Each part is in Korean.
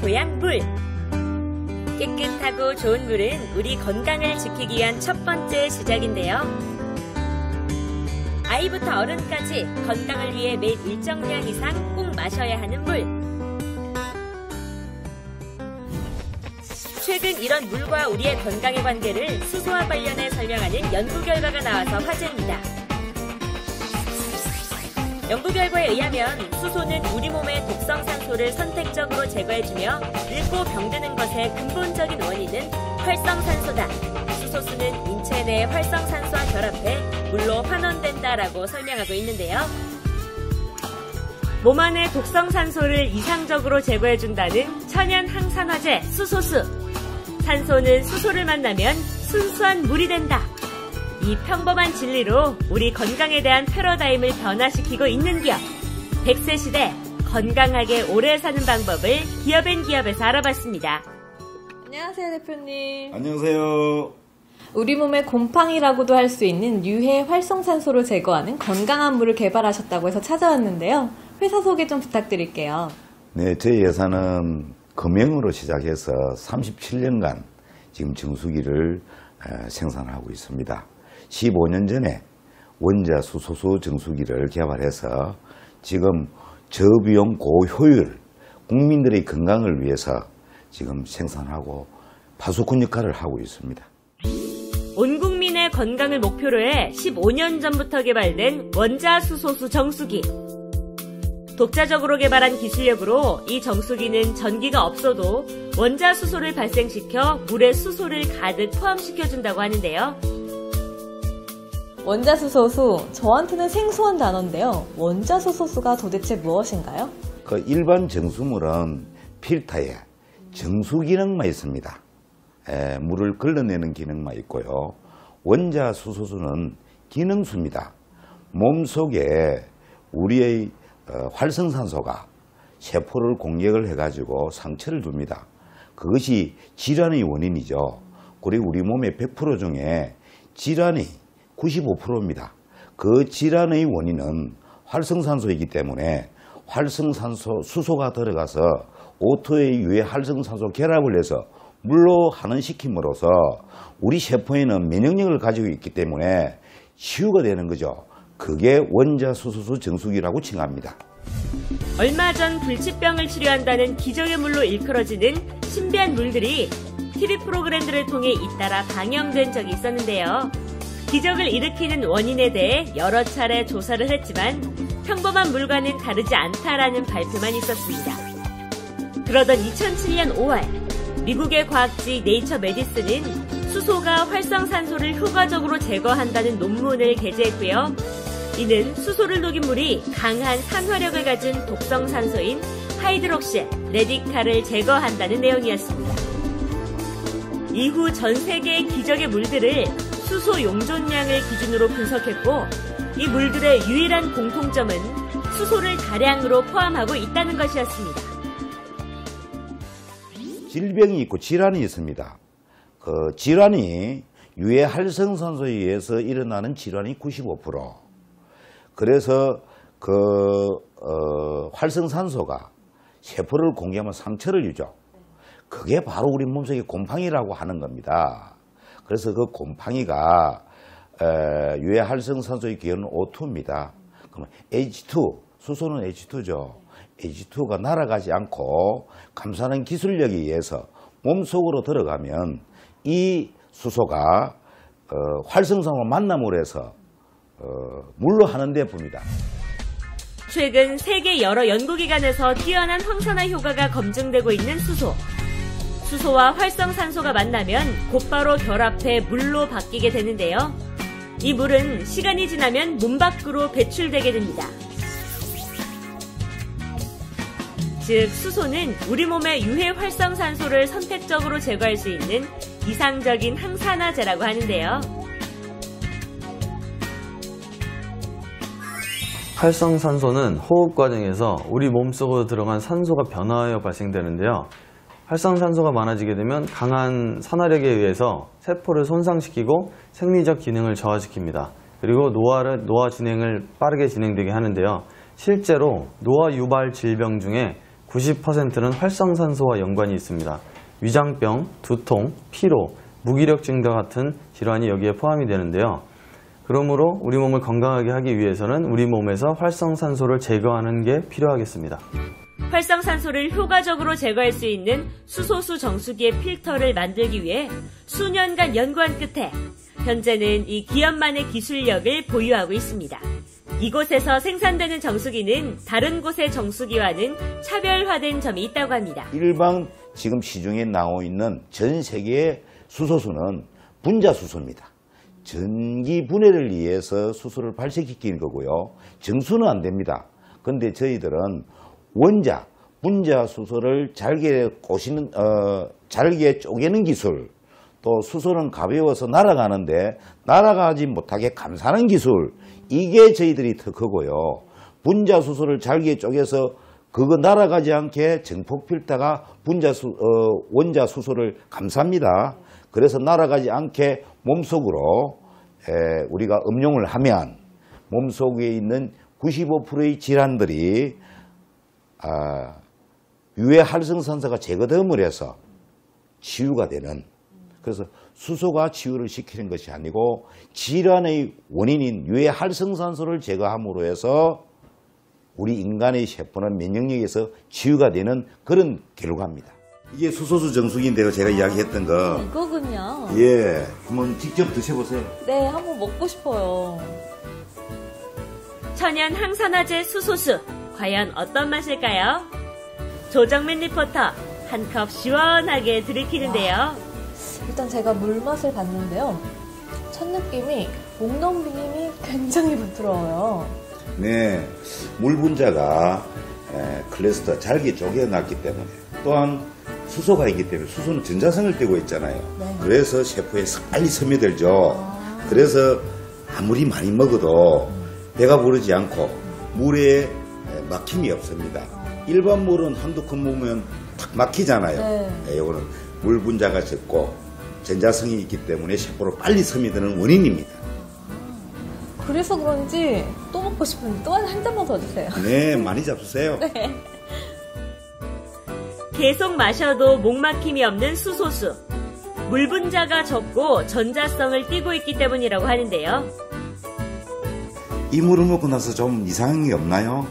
토양 물. 깨끗하고 좋은 물은 우리 건강을 지키기 위한 첫 번째 시작인데요. 아이부터 어른까지 건강을 위해 매일 일정량 이상 꼭 마셔야 하는 물. 최근 이런 물과 우리의 건강의 관계를 수소와 관련해 설명하는 연구 결과가 나와서 화제입니다. 연구 결과에 의하면 수소는 우리 몸의 독성 산소를 선택적으로 제거해주며 늙고 병드는 것의 근본적인 원인은 활성산소다. 수소수는 인체 내 활성산소와 결합해 물로 환원된다라고 설명하고 있는데요. 몸 안의 독성산소를 이상적으로 제거해준다는 천연 항산화제 수소수. 산소는 수소를 만나면 순수한 물이 된다. 이 평범한 진리로 우리 건강에 대한 패러다임을 변화시키고 있는 기업. 100세 시대 건강하게 오래 사는 방법을 기업앤기업에서 알아봤습니다. 안녕하세요, 대표님. 안녕하세요. 우리 몸의 곰팡이라고도 할 수 있는 유해 활성산소를 제거하는 건강한 물을 개발하셨다고 해서 찾아왔는데요. 회사 소개 좀 부탁드릴게요. 네, 저희 회사는 금형으로 시작해서 37년간 지금 정수기를 생산하고 있습니다. 15년 전에 원자 수소수 정수기를 개발해서 지금 저비용 고효율 국민들의 건강을 위해서 지금 생산하고 파수꾼 역할을 하고 있습니다. 온 국민의 건강을 목표로 해 15년 전부터 개발된 원자 수소수 정수기. 독자적으로 개발한 기술력으로 이 정수기는 전기가 없어도 원자 수소를 발생시켜 물에 수소를 가득 포함시켜준다고 하는데요. 원자수소수, 저한테는 생소한 단어인데요. 원자수소수가 도대체 무엇인가요? 그 일반 정수물은 필터에 정수 기능만 있습니다. 물을 걸러내는 기능만 있고요. 원자수소수는 기능수입니다. 몸속에 우리의 활성산소가 세포를 공격을 해가지고 상처를 줍니다. 그것이 질환의 원인이죠. 그리고 우리 몸의 100% 중에 질환이 95%입니다. 그 질환의 원인은 활성산소이기 때문에 활성산소 수소가 들어가서 O2의 유해 활성산소 결합을 해서 물로 환원시킴으로써 우리 세포에는 면역력을 가지고 있기 때문에 치유가 되는 거죠. 그게 원자수소수 정수기라고 칭합니다. 얼마 전 불치병을 치료한다는 기적의 물로 일컬어지는 신비한 물들이 TV 프로그램들을 통해 잇따라 방영된 적이 있었는데요. 기적을 일으키는 원인에 대해 여러 차례 조사를 했지만 평범한 물과는 다르지 않다라는 발표만 있었습니다. 그러던 2007년 5월 미국의 과학지 네이처 메디슨은 수소가 활성산소를 효과적으로 제거한다는 논문을 게재했고요. 이는 수소를 녹인 물이 강한 산화력을 가진 독성산소인 하이드록시 레디칼을 제거한다는 내용이었습니다. 이후 전 세계의 기적의 물들을 수소 용존량을 기준으로 분석했고 이 물들의 유일한 공통점은 수소를 다량으로 포함하고 있다는 것이었습니다. 질병이 있고 질환이 있습니다. 그 질환이 유해 활성산소에 의해서 일어나는 질환이 95%. 그래서 활성산소가 세포를 공격하면 상처를 주죠. 그게 바로 우리 몸속의 곰팡이라고 하는 겁니다. 그래서 그 곰팡이가 유해 활성산소의 기호는 O2입니다. 그러면 H2, 수소는 H2죠. H2가 날아가지 않고 감싸는 기술력에 의해서 몸속으로 들어가면 이 수소가 활성산소와 만남으로 해서 물로 하는데 봅니다. 최근 세계 여러 연구기관에서 뛰어난 황산화 효과가 검증되고 있는 수소. 수소와 활성산소가 만나면 곧바로 결합해 물로 바뀌게 되는데요. 이 물은 시간이 지나면 몸 밖으로 배출되게 됩니다. 즉 수소는 우리 몸의 유해 활성산소를 선택적으로 제거할 수 있는 이상적인 항산화제라고 하는데요. 활성산소는 호흡 과정에서 우리 몸속으로 들어간 산소가 변화하여 발생되는데요. 활성산소가 많아지게 되면 강한 산화력에 의해서 세포를 손상시키고 생리적 기능을 저하시킵니다. 그리고 노화 진행을 빠르게 진행되게 하는데요. 실제로 노화 유발 질병 중에 90%는 활성산소와 연관이 있습니다. 위장병, 두통, 피로, 무기력 증가 같은 질환이 여기에 포함이 되는데요. 그러므로 우리 몸을 건강하게 하기 위해서는 우리 몸에서 활성산소를 제거하는 게 필요하겠습니다. 활성산소를 효과적으로 제거할 수 있는 수소수 정수기의 필터를 만들기 위해 수년간 연구한 끝에 현재는 이 기업만의 기술력을 보유하고 있습니다. 이곳에서 생산되는 정수기는 다른 곳의 정수기와는 차별화된 점이 있다고 합니다. 일반 지금 시중에 나오고 있는 전 세계의 수소수는 분자수소입니다. 전기 분해를 위해서 수소를 발생시키는 거고요. 정수는 안 됩니다. 그런데 저희들은 원자, 분자수소를 잘게 쪼개는 기술, 또 수소는 가벼워서 날아가는데 날아가지 못하게 감싸는 기술, 이게 저희들이 특허고요. 분자수소를 잘게 쪼개서 그거 날아가지 않게 정폭 필터가 원자수소를 감쌉니다. 그래서 날아가지 않게 몸속으로 우리가 음용을 하면 몸속에 있는 95%의 질환들이 유해 활성산소가 제거됨을 해서 치유가 되는, 그래서 수소가 치유를 시키는 것이 아니고 질환의 원인인 유해 활성산소를 제거함으로 해서 우리 인간의 세포는 면역력에서 치유가 되는 그런 결과입니다. 이게 수소수 정수기인데요. 제가 이야기했던 거. 이거군요. 예, 한번 직접 드셔보세요. 네, 한번 먹고 싶어요. 천연 항산화제 수소수, 과연 어떤 맛일까요? 조정민 리포터, 한 컵 시원하게 들이키는데요. 일단 제가 물맛을 봤는데요. 첫 느낌이 목 넘김이 굉장히 부드러워요. 네, 물 분자가 클래스터 잘게 쪼개놨기 때문에, 또한 수소가 있기 때문에 수소는 전자성을 띠고 있잖아요. 네. 그래서 세포에 빨리 스며들죠. 그래서 아무리 많이 먹어도 배가 부르지 않고 물에 막힘이 없습니다. 일반 물은 한두 컵 먹으면 탁 막히잖아요. 네, 이거는 물 분자가 적고 전자성이 있기 때문에 세포로 빨리 스며드는 원인입니다. 그래서 그런지 또 먹고 싶은데 또 한 잔만 더 주세요. 네, 많이 잡수세요. 네. 계속 마셔도 목막힘이 없는 수소수. 물 분자가 적고 전자성을 띠고 있기 때문이라고 하는데요. 이 물을 먹고 나서 좀 이상한 게 없나요?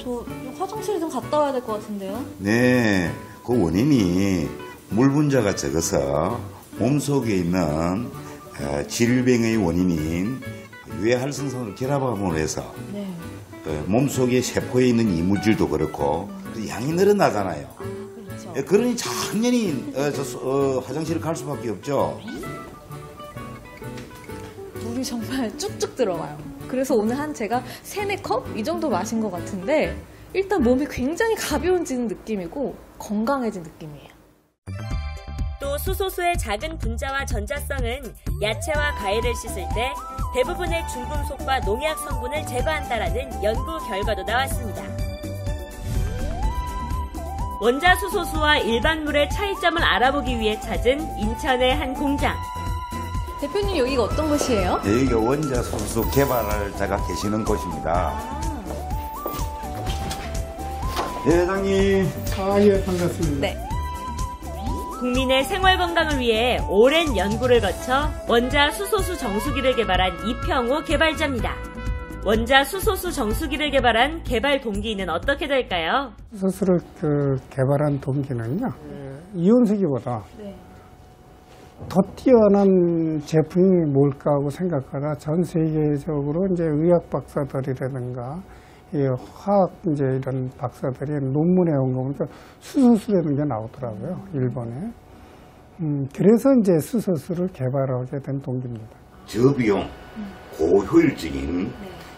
저 화장실 좀 갔다 와야 될 것 같은데요. 네, 그 원인이 물 분자가 적어서 몸속에 있는 질병의 원인인 유해 활성산소를 결합함으로 해서 몸속에 세포에 있는 이물질도 그렇고 양이 늘어나잖아요. 그렇죠. 그러니 당연히 화장실을 갈 수밖에 없죠. 물이 정말 쭉쭉 들어가요. 그래서 오늘 제가 3-4컵 이 정도 마신 것 같은데 일단 몸이 굉장히 가벼워지는 느낌이고 건강해진 느낌이에요. 또 수소수의 작은 분자와 전자성은 야채와 과일을 씻을 때 대부분의 중금속과 농약 성분을 제거한다라는 연구 결과도 나왔습니다. 원자 수소수와 일반 물의 차이점을 알아보기 위해 찾은 인천의 한 공장. 대표님 여기가 어떤 곳이에요? 여기가 원자 수소 개발자가 계시는 곳입니다. 네, 회장님. 예, 반갑습니다. 네. 국민의 생활 건강을 위해 오랜 연구를 거쳐 원자 수소수 정수기를 개발한 이평호 개발자입니다. 원자 수소수 정수기를 개발한 개발 동기는 어떻게 될까요? 수소수를 개발한 동기는요, 이온수기보다 더 뛰어난 제품이 뭘까 하고 생각하다 전 세계적으로 이제 의학 박사들이라든가 화학 이제 이런 박사들이 논문에 온 거 보니까 수소수라는 게 나오더라고요, 일본에. 그래서 이제 수소수를 개발하게 된 동기입니다. 저비용, 고효율적인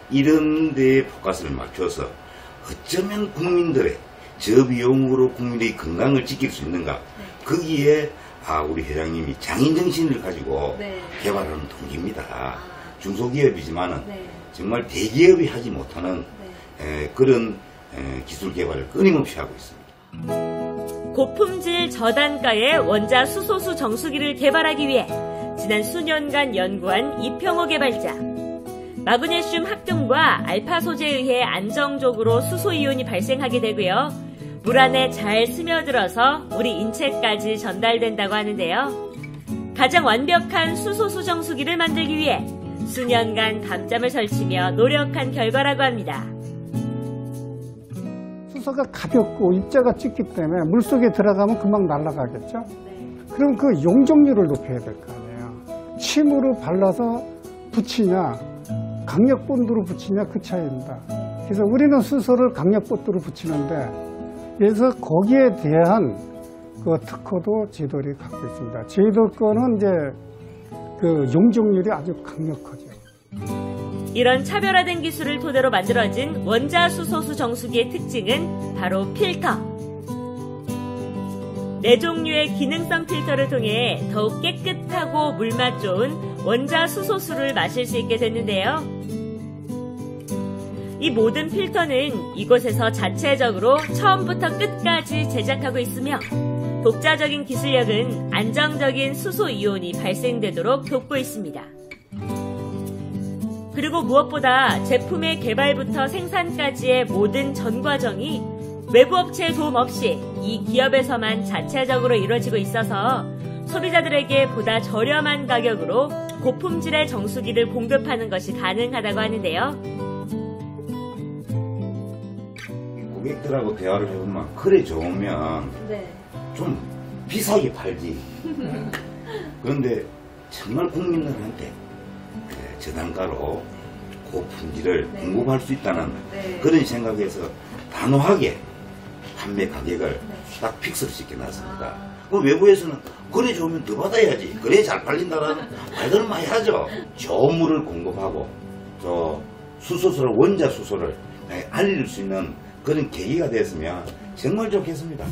이런 데에 포커스를 맞춰서 어쩌면 국민들의 저비용으로 국민의 건강을 지킬 수 있는가, 거기에 우리 회장님이 장인정신을 가지고 개발하는 동기입니다. 중소기업이지만은 정말 대기업이 하지 못하는 그런 기술 개발을 끊임없이 하고 있습니다. 고품질 저단가의 원자 수소수 정수기를 개발하기 위해 지난 수년간 연구한 이평호 개발자. 마그네슘 합금과 알파 소재에 의해 안정적으로 수소이온이 발생하게 되고요. 물 안에 잘 스며들어서 우리 인체까지 전달된다고 하는데요. 가장 완벽한 수소 수정수기를 만들기 위해 수년간 밤잠을 설치며 노력한 결과라고 합니다. 수소가 가볍고 입자가 짙기 때문에 물속에 들어가면 금방 날아가겠죠? 그럼 그 용적률을 높여야 될 거 아니에요. 침으로 발라서 붙이냐 강력본드로 붙이냐 그 차이입니다. 그래서 우리는 수소를 강력본드로 붙이는데 그래서 거기에 대한 그 특허도 제도리 갖고 있습니다. 제도 거는 이제 그 용적률이 아주 강력하죠. 이런 차별화된 기술을 토대로 만들어진 원자수소수 정수기의 특징은 바로 필터. 4종류의 기능성 필터를 통해 더욱 깨끗하고 물맛 좋은 원자수소수를 마실 수 있게 됐는데요. 이 모든 필터는 이곳에서 자체적으로 처음부터 끝까지 제작하고 있으며 독자적인 기술력은 안정적인 수소 이온이 발생되도록 돕고 있습니다. 그리고 무엇보다 제품의 개발부터 생산까지의 모든 전 과정이 외부 업체의 도움 없이 이 기업에서만 자체적으로 이루어지고 있어서 소비자들에게 보다 저렴한 가격으로 고품질의 정수기를 공급하는 것이 가능하다고 하는데요. 고객들하고 대화를 해보면 그래 좋으면 좀 비싸게 팔지. 그런데 정말 국민들한테 저단가로 고품질을 공급할 수 있다는 그런 생각에서 단호하게 판매 가격을 딱 픽스를 시켜놨습니다. 외부에서는 그래 좋으면 더 받아야지, 그래 잘 팔린다라는 말들을 많이 하죠. 좋은 물을 공급하고 저 수소수를, 원자 수소를 알릴 수 있는 그런 계기가 됐으면 정말 좋겠습니다.